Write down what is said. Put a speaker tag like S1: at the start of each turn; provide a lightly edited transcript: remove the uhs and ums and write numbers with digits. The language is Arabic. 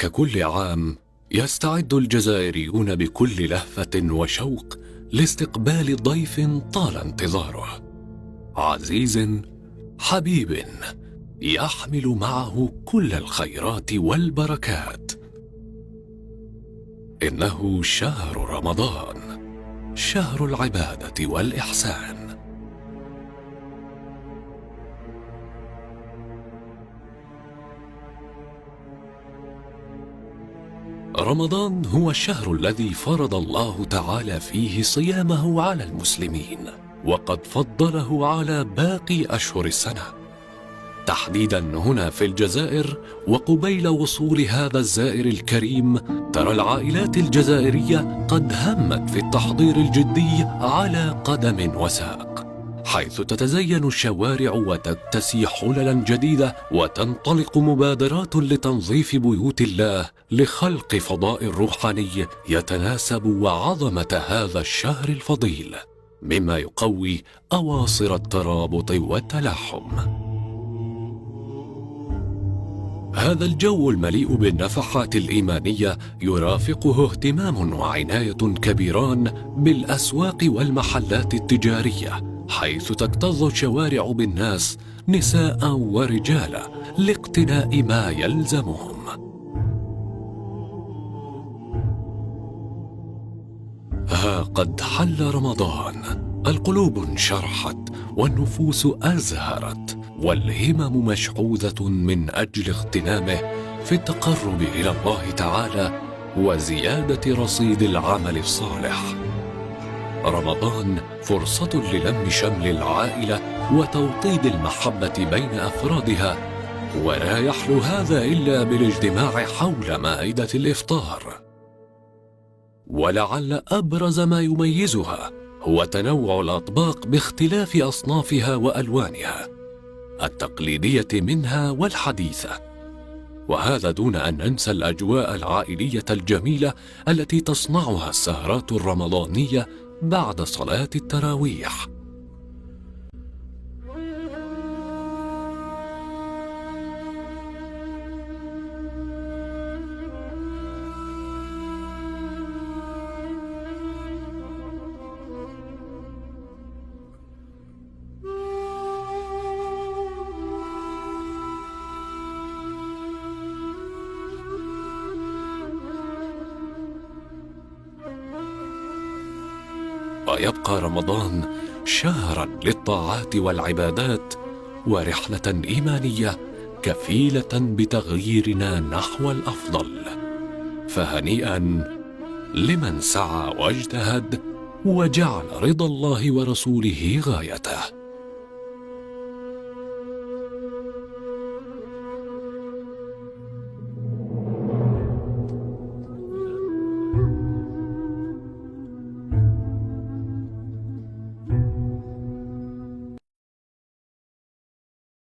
S1: ككل عام يستعد الجزائريون بكل لهفة وشوق لاستقبال ضيف طال انتظاره، عزيز حبيب يحمل معه كل الخيرات والبركات. إنه شهر رمضان، شهر العبادة والإحسان. رمضان هو الشهر الذي فرض الله تعالى فيه صيامه على المسلمين، وقد فضله على باقي أشهر السنة. تحديدا هنا في الجزائر وقبيل وصول هذا الزائر الكريم، ترى العائلات الجزائرية قد همت في التحضير الجدي على قدم وساق، حيث تتزين الشوارع وتكتسي حللا جديدة، وتنطلق مبادرات لتنظيف بيوت الله لخلق فضاء روحاني يتناسب وعظمة هذا الشهر الفضيل، مما يقوي أواصر الترابط والتلاحم. هذا الجو المليء بالنفحات الإيمانية يرافقه اهتمام وعناية كبيران بالأسواق والمحلات التجارية، حيث تكتظ الشوارع بالناس نساء ورجالا لاقتناء ما يلزمهم. ها قد حل رمضان، القلوب انشرحت والنفوس أزهرت، والهمم مشحوذة من أجل اغتنامه في التقرب إلى الله تعالى وزيادة رصيد العمل الصالح. رمضان فرصة للم شمل العائلة وتوطيد المحبة بين أفرادها، ولا يحلو هذا إلا بالاجتماع حول مائدة الإفطار. ولعل أبرز ما يميزها هو تنوع الأطباق باختلاف أصنافها وألوانها، التقليدية منها والحديثة، وهذا دون أن ننسى الأجواء العائلية الجميلة التي تصنعها السهرات الرمضانية بعد صلاة التراويح. ويبقى رمضان شهرا للطاعات والعبادات ورحلة إيمانية كفيلة بتغييرنا نحو الأفضل. فهنيئا لمن سعى واجتهد وجعل رضا الله ورسوله غايته.